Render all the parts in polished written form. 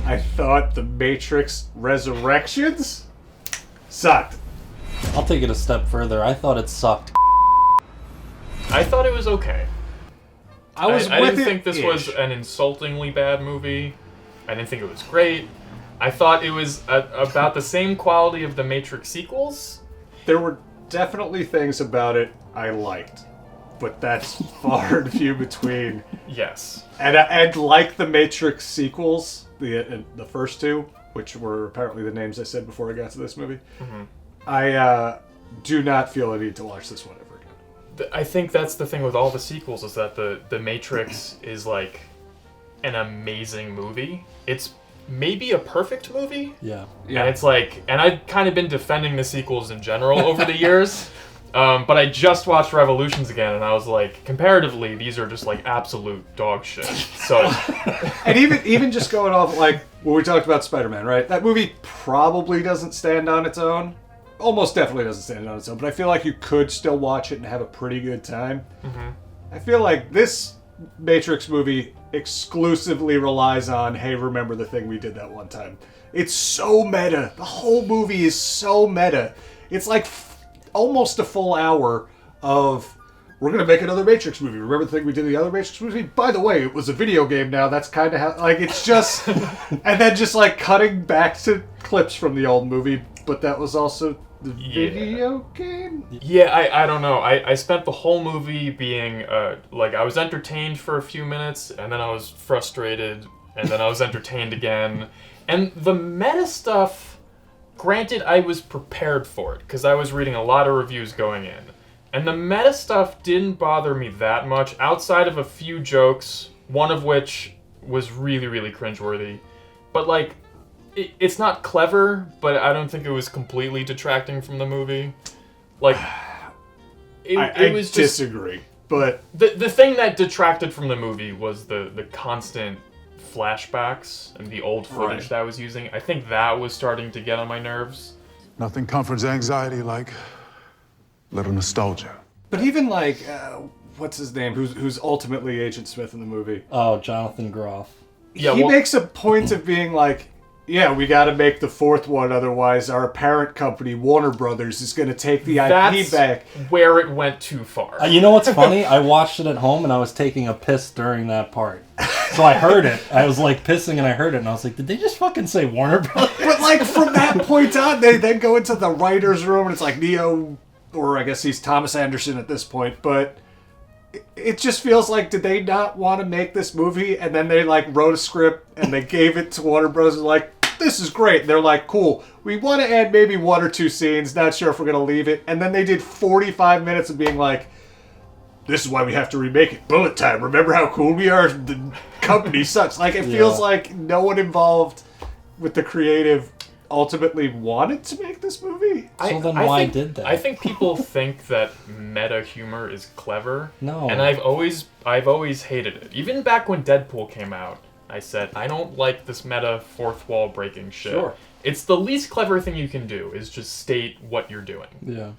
I thought The Matrix Resurrections sucked. I'll take it a step further. I thought it sucked. I thought it was okay. I didn't think this was an insultingly bad movie. I didn't think it was great. I thought it was about the same quality of the Matrix sequels. There were definitely things about it I liked, but that's far and few between. Yes. And like the Matrix sequels, the first two, which were apparently the names I said before I got to this movie, I do not feel a need to watch this one ever again. I think that's the thing with all the sequels, is that the Matrix is like an amazing movie. It's maybe a perfect movie. Yeah. And it's like, and I've kind of been defending the sequels in general over the years. But I just watched Revolutions again, and I was like, comparatively, these are just like absolute dog shit. So, and even just going off like when we talked about Spider-Man, right? That movie probably doesn't stand on its own. Almost definitely doesn't stand on its own. But I feel like you could still watch it and have a pretty good time. Mm-hmm. I feel like this Matrix movie exclusively relies on, hey, remember the thing we did that one time. It's so meta. The whole movie is so meta. It's like almost a full hour of, we're going to make another Matrix movie. Remember the thing we did in the other Matrix movie? By the way, it was a video game now. That's kind of how, like, it's just, and then just like cutting back to clips from the old movie, but that was also the video game? Yeah, I don't know. I spent the whole movie being, like, I was entertained for a few minutes, and then I was frustrated, and then I was entertained again. And the meta stuff, granted, I was prepared for it, because I was reading a lot of reviews going in. And the meta stuff didn't bother me that much, outside of a few jokes, one of which was really, really cringeworthy. But, like, it's not clever, but I don't think it was completely detracting from the movie. Like, it was just... disagree, but... The thing that detracted from the movie was the constant flashbacks and the old footage that I was using. I think that was starting to get on my nerves. Nothing comforts anxiety like little nostalgia. But even like, what's his name? Who's ultimately Agent Smith in the movie? Oh, Jonathan Groff. Yeah, he makes a point of being like, yeah, we got to make the fourth one, otherwise our parent company, Warner Brothers, is going to take the IP back. Where it went too far. You know what's funny? I watched it at home and I was taking a piss during that part. So I heard it. I was like pissing and I heard it and I was like, did they just fucking say Warner Brothers? But like from that point on, they then go into the writer's room and it's like Neo, or I guess he's Thomas Anderson at this point, but it just feels like, did they not want to make this movie? And then they like wrote a script and they gave it to Warner Bros. And like, this is great. And they're like, cool. We want to add maybe one or two scenes. Not sure if we're going to leave it. And then they did 45 minutes of being like, this is why we have to remake it. Bullet time. Remember how cool we are? The company sucks. Like, it feels like no one involved with the creative ultimately wanted to make this movie. So then why did they? I think people think that meta humor is clever. No. And I've always hated it. Even back when Deadpool came out, I said, I don't like this meta fourth wall breaking shit. Sure. It's the least clever thing you can do, is just state what you're doing. Yeah.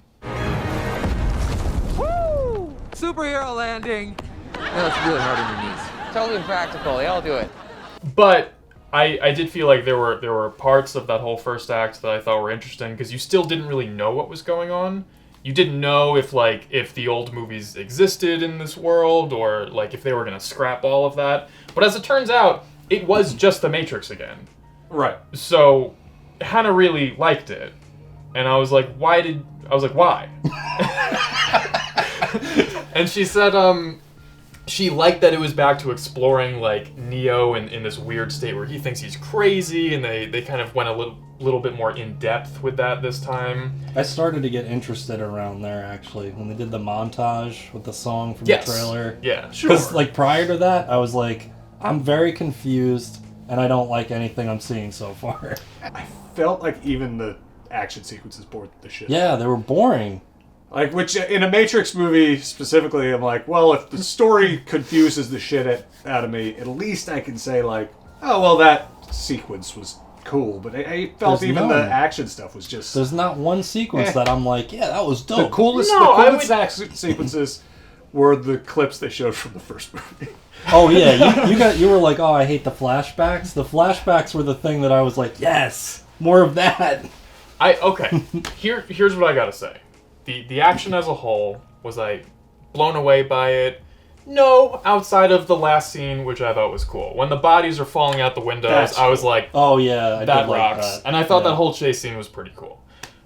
Woo! Superhero landing! No, it's really hard on your knees. Totally impractical. They all do it. But I did feel like there were parts of that whole first act that I thought were interesting, because you still didn't really know what was going on. You didn't know if the old movies existed in this world, or like if they were gonna scrap all of that. But as it turns out, it was just The Matrix again. Right. So Hannah really liked it, and I was like, why? And she said, she liked that it was back to exploring like Neo in this weird state where he thinks he's crazy, and they kind of went a little bit more in depth with that this time. I started to get interested around there, actually, when they did the montage with the song from the trailer. Yeah, sure. Because like prior to that, I was like, I'm very confused and I don't like anything I'm seeing so far. I felt like even the action sequences bored the shit. Yeah, they were boring. Like, which in a Matrix movie specifically, I'm like, well, if the story confuses the shit out of me, at least I can say like, oh, well, that sequence was cool. But I felt the action stuff was just... There's not one sequence that I'm like, yeah, that was dope. The coolest action sequences were the clips they showed from the first movie. Oh yeah, you were like, oh, I hate the flashbacks. The flashbacks were the thing that I was like, yes, more of that. Here's what I gotta say. The action as a whole, was I blown away by it? No, outside of the last scene, which I thought was cool. When the bodies are falling out the windows, I was like, oh yeah, I that did rocks. like that. And I thought that whole chase scene was pretty cool.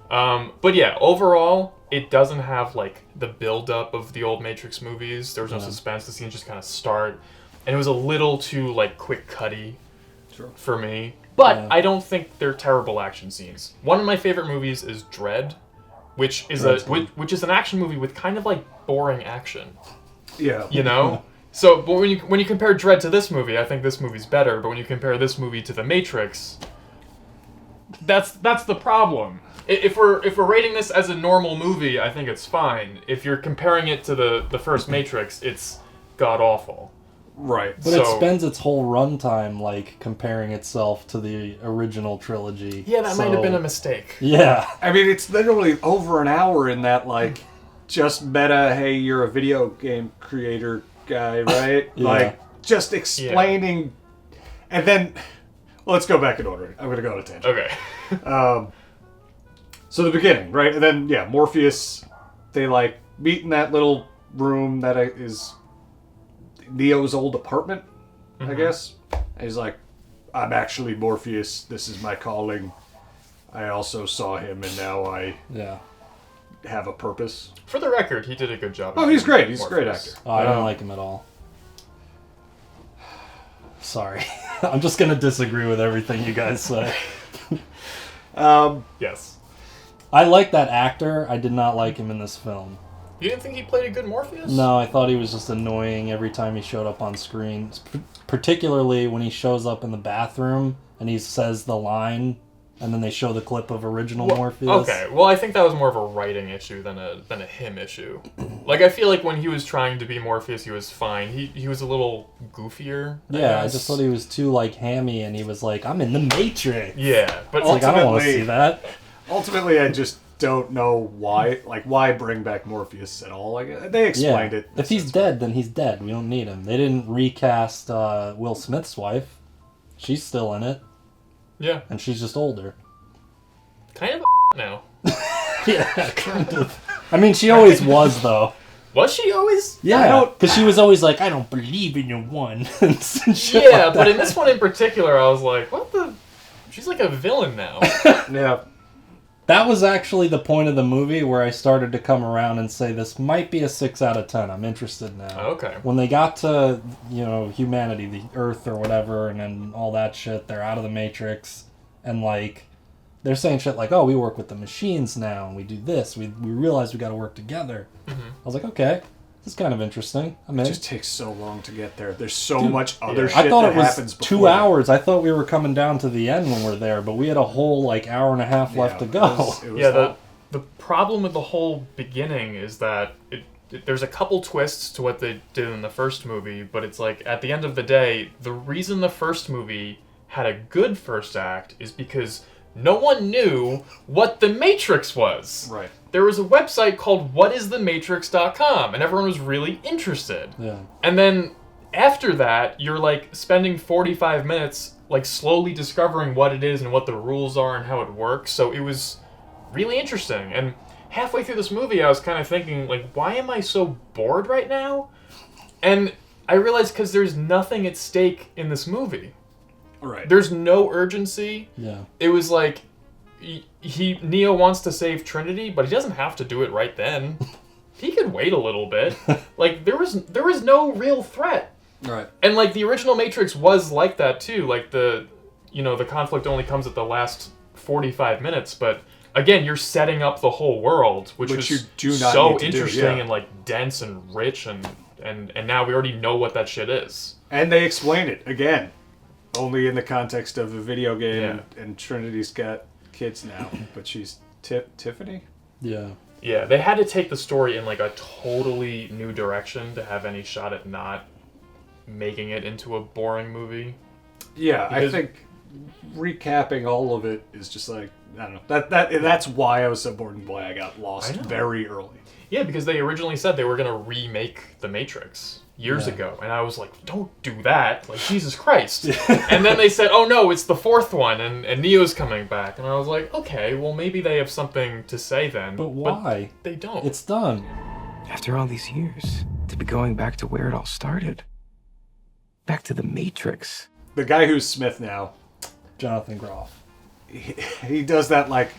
But yeah, overall, it doesn't have like the build-up of the old Matrix movies. There was no suspense. The scenes just kind of start. And it was a little too like quick cutty for me. But I don't think they're terrible action scenes. One of my favorite movies is Dread, which is which is an action movie with kind of like boring action. Yeah. You know? So, but when you compare Dread to this movie, I think this movie's better. But when you compare this movie to The Matrix, that's the problem. If we're rating this as a normal movie, I think it's fine. If you're comparing it to the first Matrix, it's god awful. Right. But it spends its whole runtime like comparing itself to the original trilogy. Yeah, that might have been a mistake. Yeah. I mean, it's literally over an hour in that, like, just meta, hey, you're a video game creator guy, right? Yeah. Like, just explaining. And then, let's go back in order. I'm going to go on a tangent. Okay. So the beginning, right? And then, yeah, Morpheus, they, like, meet in that little room that is Neo's old apartment, I guess. And he's like, I'm actually Morpheus. This is my calling. I also saw him, and now I have a purpose. For the record, he did a good job. Oh, he's great. He's a great actor. Oh, I don't like him at all. Sorry. I'm just going to disagree with everything you guys say. Yes. I like that actor. I did not like him in this film. You didn't think he played a good Morpheus? No, I thought he was just annoying every time he showed up on screen. Particularly when he shows up in the bathroom and he says the line, and then they show the clip of original Morpheus. Okay, well, I think that was more of a writing issue than a him issue. Like, I feel like when he was trying to be Morpheus, he was fine. He was a little goofier. I just thought he was too, like, hammy, and he was like, I'm in the Matrix. Yeah, but like, I don't want to see that. Ultimately, I just don't know why. Like, why bring back Morpheus at all? Like, they explained it. If he's dead, then he's dead. We don't need him. They didn't recast Will Smith's wife. She's still in it. Yeah. And she's just older. Kind of now. Yeah, kind of. I mean, she always was, though. Was she always? Yeah, because she was always like, I don't believe in your one. Yeah, but in this one in particular, I was like, what the? She's like a villain now. Yeah. That was actually the point of the movie where I started to come around and say this might be a 6 out of 10. I'm interested now. Okay. When they got to, humanity, the Earth or whatever, and then all that shit, they're out of the Matrix, and like, they're saying shit like, oh, we work with the machines now, and we do this. We realize we got to work together. I was like, okay, this is kind of interesting. I mean, It just takes so long to get there. There's so much other shit I thought that it was happens before 2 hours. I thought we were coming down to the end when we're there, but we had a whole like hour and a half left to go. It was The problem with the whole beginning is that there's a couple twists to what they did in the first movie, but it's like, at the end of the day, the reason the first movie had a good first act is because no one knew what the Matrix was. Right. There was a website called whatisthematrix.com, and everyone was really interested. Yeah. And then after that, you're like spending 45 minutes like slowly discovering what it is and what the rules are and how it works. So it was really interesting. And halfway through this movie, I was kind of thinking, like, why am I so bored right now? And I realized because there's nothing at stake in this movie. Right. There's no urgency. Yeah. It was like Neo wants to save Trinity, but he doesn't have to do it right then. He could wait a little bit. Like, there was no real threat. Right. And like the original Matrix was like that too. Like the conflict only comes at the last 45 minutes, but again, you're setting up the whole world, which was you do not so need to interesting do, and like dense and rich, and now we already know what that shit is. And they explain it again, only in the context of a video game, and Trinity's got kids now, but she's Tiffany. Yeah. Yeah, they had to take the story in like a totally new direction to have any shot at not making it into a boring movie. Yeah, Because- I think recapping all of it is just like, I don't know. That's why I was so bored and why I got lost very early. Yeah, because they originally said they were going to remake The Matrix years ago. And I was like, don't do that. Like, Jesus Christ. And then they said, oh no, it's the fourth one and Neo's coming back. And I was like, okay, well maybe they have something to say then. But why? But they don't. It's done. After all these years, to be going back to where it all started. Back to the Matrix. The guy who's Smith now, Jonathan Groff. he does that like,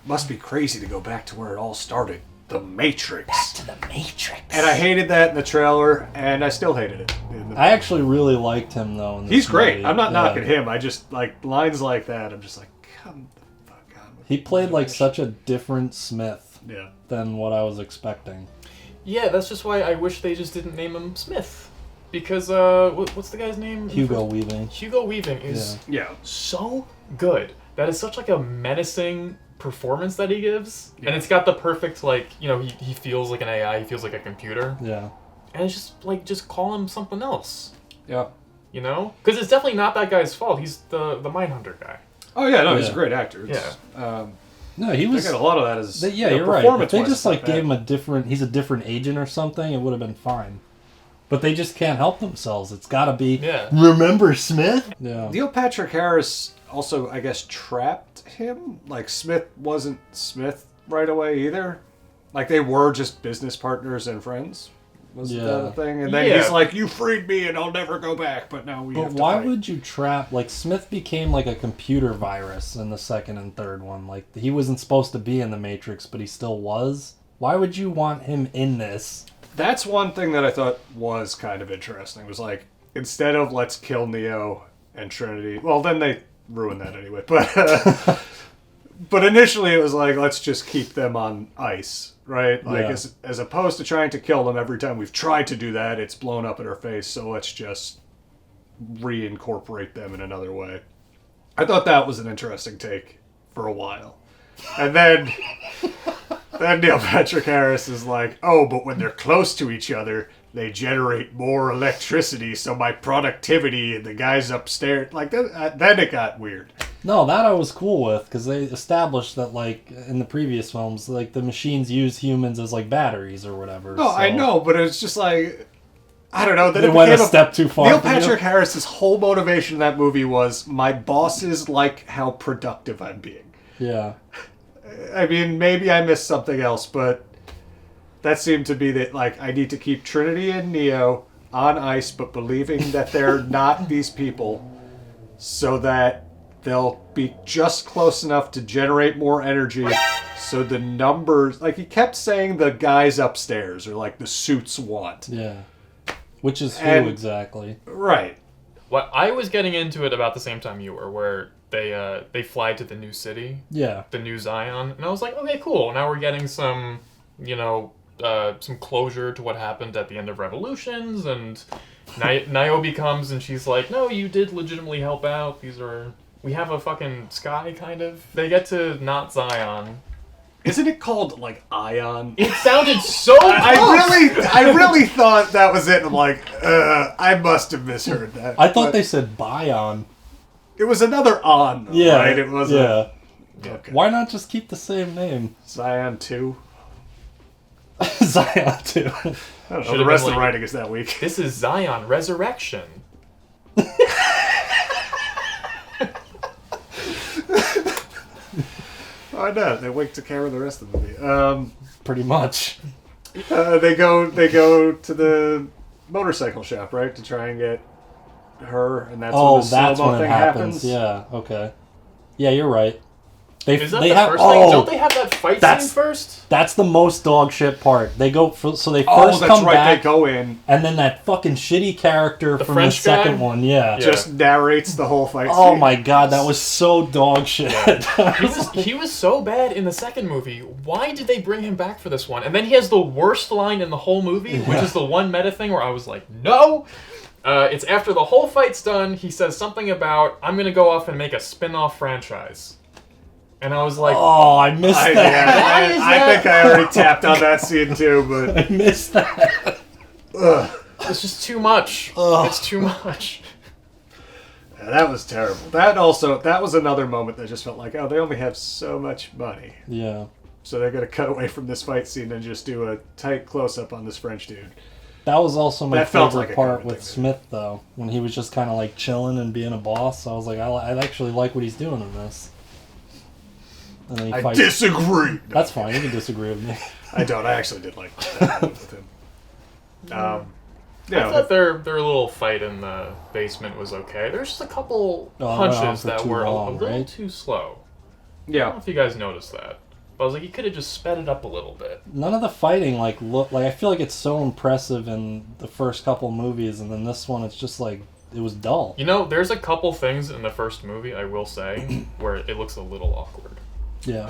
must be crazy to go back to where it all started. The Matrix. Back to the Matrix. And I hated that in the trailer, and I still hated it. I actually really liked him, though. In this He's great. movie. I'm not knocking him. I just, like, lines like that, I'm just like, come the fuck on. He played, like, such a different Smith than what I was expecting. Yeah, that's just why I wish they just didn't name him Smith. Because, what's the guy's name? Hugo Weaving. Hugo Weaving is so good. That is such, like, a menacing performance that he gives. And it's got the perfect, like, you know, he feels like an AI, he feels like a computer. Yeah. And it's just, like, just call him something else. Yeah. You know? Because it's definitely not that guy's fault. He's the Mindhunter guy. Oh, yeah, no, he's a great actor. No, he was... I got a lot of that as... you're right. If they just, like, gave him a different... He's a different agent or something, it would have been fine. But they just can't help themselves. It's gotta be... Yeah. Remember Smith? Yeah. Neil Patrick Harris also, I guess, trapped him. Like, Smith wasn't Smith right away either. Like, they were just business partners and friends. Wasn't that a thing? And then he's like, you freed me and I'll never go back, but now we have to But why fight. would you trap... Like, Smith became, like, a computer virus in the second and third one. Like, he wasn't supposed to be in the Matrix, but he still was. Why would you want him in this? That's one thing that I thought was kind of interesting. Was like, instead of let's kill Neo and Trinity... Well, then they ruined that anyway. But but initially it was like, let's just keep them on ice, right? Like, as opposed to trying to kill them every time we've tried to do that, it's blown up in our face, so let's just reincorporate them in another way. I thought that was an interesting take for a while. And then... Then Neil Patrick Harris is like, oh, but when they're close to each other, they generate more electricity, so my productivity and the guys upstairs... Like, then it got weird. No, that I was cool with, because they established that, like, in the previous films, like, the machines use humans as, like, batteries or whatever. No, I know, but it's just like... I don't know. Then it went a step too far. Neil Patrick Harris's whole motivation in that movie was, my bosses like how productive I'm being. Yeah. I mean, maybe I missed something else, but that seemed to be that, like, I need to keep Trinity and Neo on ice, but believing that they're not these people, so that they'll be just close enough to generate more energy, so the numbers... Like, he kept saying the guys upstairs, or, like, the suits want. Yeah. Which is who exactly? Right. Well, I was getting into it about the same time you were, where they fly to the new city. Yeah. The new Zion. And I was like, okay, cool. Now we're getting some, you know, some closure to what happened at the end of Revolutions. And Niobe comes and she's like, no, you did legitimately help out. We have a fucking sky, kind of. They get to not Zion. Isn't it called, like, Ion? It sounded so I really thought that was it. I'm like, I must have misheard that. I thought they said Bion. It was another On, though, right? It was Okay. Why not just keep the same name? Zion 2. Zion 2. I don't know. The rest of the writing is that weak. This is Zion Resurrection. Why not? They wake to camera the rest of the movie. Pretty much. They go to the motorcycle shop, right, to try and get her, and that's when the slow-mo thing happens. Yeah. Okay. Yeah, you're right. Is that the first thing? Don't they have that fight scene first? That's the most dog shit part. They go so they first that's come right, back. They go in, and then that fucking shitty character from French the second guy? one, yeah, just narrates the whole fight. Oh scene. my god, that was so dog shit. He was so bad in the second movie. Why did they bring him back for this one? And then he has the worst line in the whole movie, which is the one meta thing where I was like, no. It's after the whole fight's done. He says something about, I'm gonna go off and make a spin-off franchise. And I was like, oh, I missed that. Yeah, I think I already tapped on that scene too, but I missed that. It's just too much. It's too much. Yeah, that was terrible. That was another moment that just felt like, oh, they only have so much money. Yeah. So they're going to cut away from this fight scene and just do a tight close-up on this French dude. That was also my That felt favorite like a part common with thing, Smith, though, when he was just kind of like chilling and being a boss. I was like, I actually like what he's doing in this. And then he I fights. disagree. That's fine. You can disagree with me. I don't. I actually did like that with him. I thought their little fight in the basement was okay. There's just a couple Oh, it went on punches for that too were long, a little right? too slow. I don't Yeah. know if you guys noticed that. But I was like, you could have just sped it up a little bit. None of the fighting look like I feel like it's so impressive in the first couple movies, and then this one it's just like it was dull. You know, there's a couple things in the first movie, I will say, where it looks a little awkward. Yeah.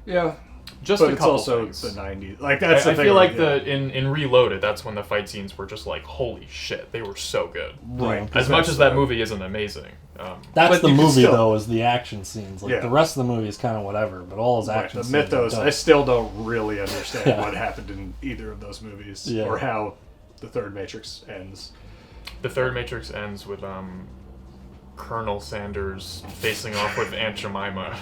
Yeah. Just But a it's couple also things. the 90s. Like, that's the I thing. feel like yeah. in Reloaded, that's when the fight scenes were just like, holy shit, they were so good. Right. As much as that movie isn't amazing. That's But the you can movie still- though, is the action scenes. Like Yeah. the rest of the movie is kind of whatever, but all his Right, action the scenes. are mythos, dope. I still don't really understand Yeah. what happened in either of those movies. Yeah. Or how the third Matrix ends. The third Matrix ends with Colonel Sanders facing off with Aunt Jemima.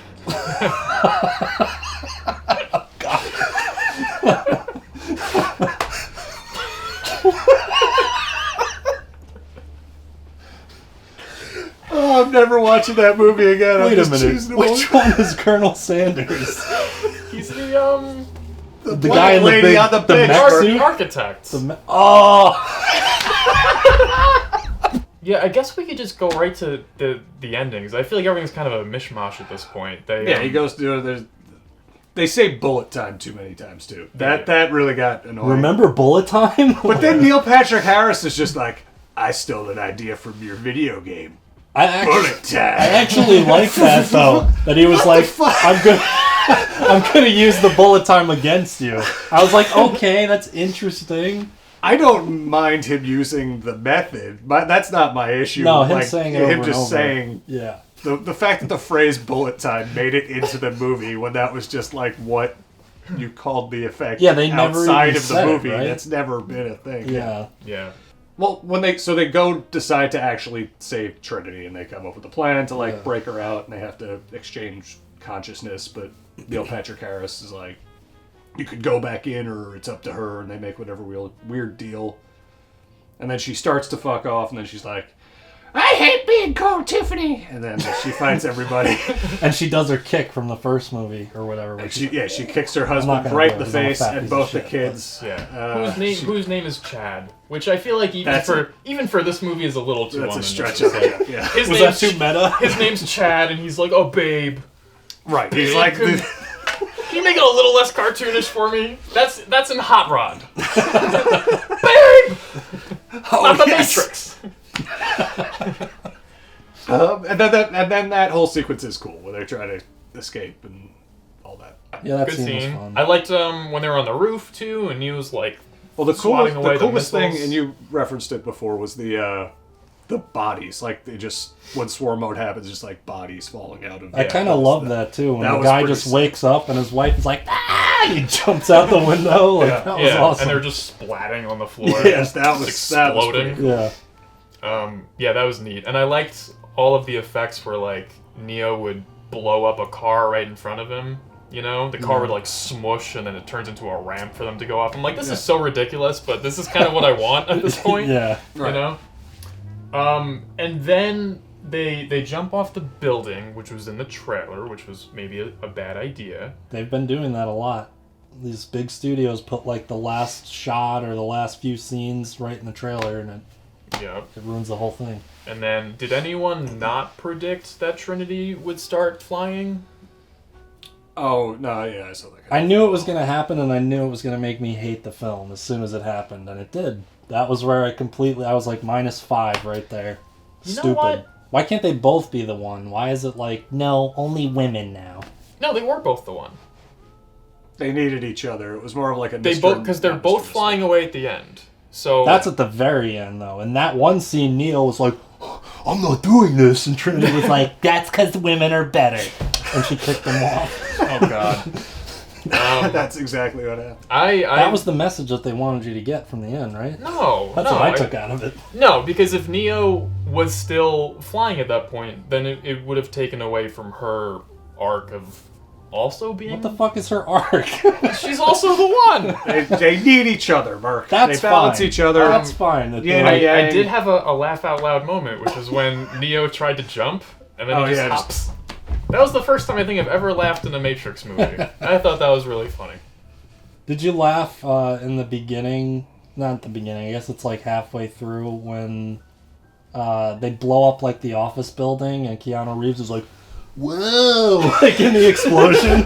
Oh, I'm never watching that movie again. Wait I'm a just minute. choosing to Which one is Colonel Sanders? He's the The guy in the lady big on the the bench. mech suit? architect. Oh, Yeah, I guess we could just go right to the endings. I feel like everything's kind of a mishmash at this point. They, Yeah, he goes to. They say bullet time too many times too. That really got annoying. remember Bullet Time? But then Neil Patrick Harris is just like, I stole an idea from your video game. I Bullet time. actually like that though. That he was What like, the fuck? I'm gonna use the bullet time against you. I was like, okay, that's interesting. I don't mind him using the method, but that's not my issue. No, him Like, saying it over him and just over. saying Yeah. the fact that the phrase bullet time made it into the movie when that was just like what you called the effect. Yeah, they never outside even of the said it, movie. right? That's never been a thing. Yeah. Yeah. Well, when they go decide to actually save Trinity, and they come up with a plan to like Yeah. break her out, and they have to exchange consciousness. But Neil Patrick Harris is like, you could go back in, or it's up to her, and they make whatever weird deal. And then she starts to fuck off, and then she's like, I hate being called Tiffany, and then she fights everybody. And she does her kick from the first movie or whatever. And which she kicks her not husband gonna right do in it. the He's not a face, fat and piece both of the shit, kids. Yeah. Whose name is Chad? Which I feel like That's even for this movie is a little too That's on a the stretch. nose. Yeah. His was name's that too meta? His name's Chad, and he's like, "Oh, babe, Right. He's like, can you make it a little less cartoonish for me?" That's in Hot Rod. Babe, not the Matrix. and then that whole sequence is cool, where they try to escape and all that. Yeah, that Good scene was scene. fun. I liked when they were on the roof too, and he was like, Well, the swatting away coolest the thing, missiles. and you referenced it before, was the bodies. Like, they just, when swarm mode happens, just like bodies falling out of. I kind of love that too. When That the was guy pretty just sick. wakes up and his wife is like, ah! He jumps out the window. Like, Yeah. that was yeah, awesome. and they're just splatting on the floor. Yes, that was just that was exploding. pretty yeah. Yeah, that was neat, and I liked all of the effects where like Neo would blow up a car right in front of him. You know, the car would like smush, and then it turns into a ramp for them to go off. I'm like, this is so ridiculous, but this is kind of what I want at this point. Yeah. You know. And then they jump off the building, which was in the trailer, which was maybe a bad idea. They've been doing that a lot. These big studios put like the last shot or the last few scenes right in the trailer, and Yeah. it ruins the whole thing. And then, did anyone not predict that Trinity would start flying? Oh no, yeah, I saw that. I knew it was going to happen, and I knew it was going to make me hate the film as soon as it happened, and it did. That was where I was like -5 right there. You know Stupid. what? Why can't they both be the one? Why is it like, no, only women now? No, they were both the one. They needed each other. It was more of like a They Mr. both because they're not Mr. both Mistake. flying away at the end. So That's at the very end, though. In that one scene, Neo was like, I'm not doing this, and Trinity was like, that's because women are better. And she kicked him off. oh god. That's exactly what happened. That was the message that they wanted you to get from the end, right? No, That's no, what I took out of it. No, because if Neo was still flying at that point, then it would have taken away from her arc of also being... What the fuck is her arc? She's also the one! They need each other, Mark. That's they balance fine. each other. That's fine. I did have a laugh out loud moment, which is when Neo tried to jump, and then he just hops. That was the first time I think I've ever laughed in a Matrix movie. I thought that was really funny. Did you laugh in the beginning? Not the beginning. I guess it's like halfway through when they blow up like the office building, and Keanu Reeves is like, "Whoa!" like in the explosion.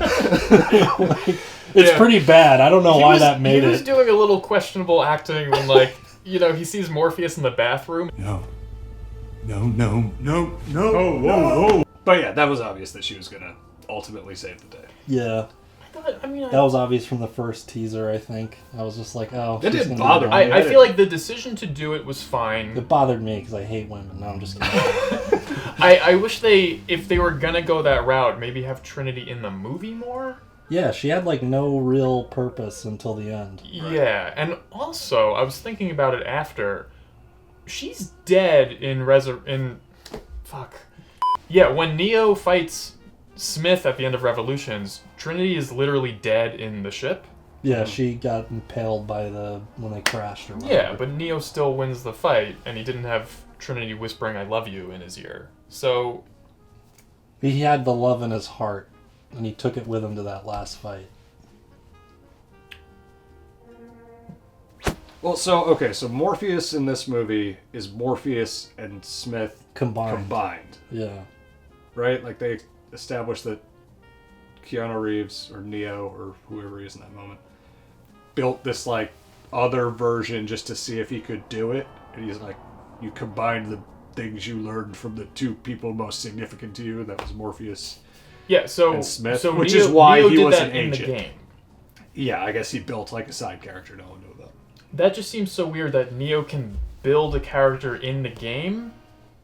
It's pretty bad. I don't know why that made it. He was doing a little questionable acting when, like, he sees Morpheus in the bathroom. No. But yeah, that was obvious that she was gonna ultimately save the day. Yeah. That was obvious from the first teaser, I think. I was just like, oh. It didn't bother me. I feel like the decision to do it was fine. It bothered me because I hate women. No, I'm just kidding. I wish if they were gonna go that route, maybe have Trinity in the movie more. Yeah, she had like no real purpose until the end. Yeah, and also, I was thinking about it after. She's dead in fuck. Yeah, when Neo fights Smith at the end of Revolutions, Trinity is literally dead in the ship. Yeah, she got impaled by when they crashed or whatever. Yeah, but Neo still wins the fight, and he didn't have Trinity whispering "I love you" in his ear. So he had the love in his heart, and he took it with him to that last fight. Well, so Morpheus in this movie is Morpheus and Smith combined. Yeah. Right? Like they established that Keanu Reeves or Neo or whoever he is in that moment built this like other version just to see if he could do it, and he's like, you combined the things you learned from the two people most significant to you, that was Morpheus and Smith, which is why he was an agent. In the game. Yeah, I guess he built like a side character no one knew about. That just seems so weird that Neo can build a character in the game,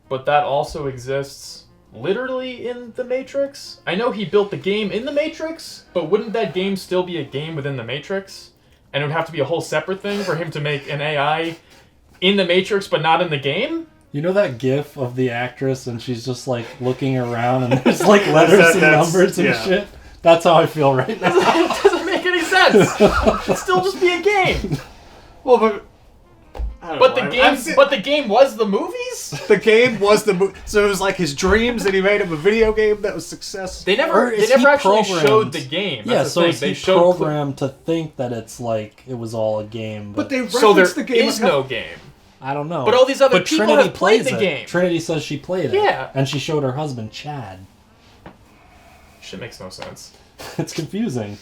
but that also exists literally in the Matrix. I know he built the game in the Matrix, but wouldn't that game still be a game within the Matrix? And it would have to be a whole separate thing for him to make an AI in the Matrix but not in the game? You know that gif of the actress and she's just like looking around and there's like letters and numbers and shit? That's how I feel right now. It doesn't make any sense. It should still just be a game. Well, but the game was the movies? The game was the movie. So it was like his dreams, and he made him a video game that was successful. They never actually showed the game. That's so they showed programmed to think that it's like it was all a game. But they referenced the game. Is no game. I don't know. But all these other people Trinity have played the game. Trinity says she played it. Yeah. And she showed her husband, Chad. Shit makes no sense. It's confusing.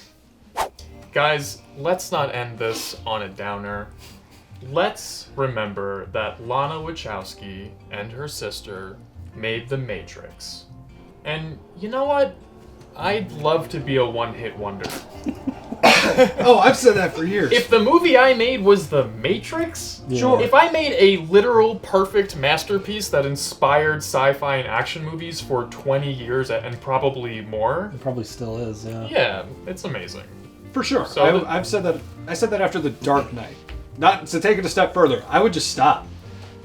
Guys, let's not end this on a downer. Let's remember that Lana Wachowski and her sister made The Matrix. And you know what? I'd love to be a one-hit wonder. Oh, I've said that for years. If the movie I made was The Matrix, sure. If I made a literal perfect masterpiece that inspired sci-fi and action movies for 20 years and probably more. It probably still is, yeah. Yeah, it's amazing. For sure. So I've said that. I said that after The Dark Knight. Not to take it a step further. I would just stop.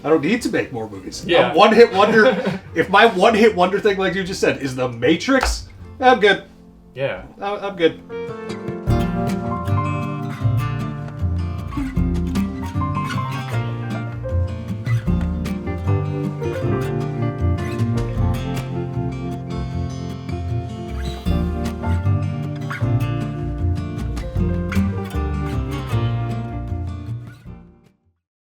I don't need to make more movies. Yeah. A one-hit wonder. If my one-hit wonder thing, like you just said, is The Matrix, I'm good. Yeah. I'm good.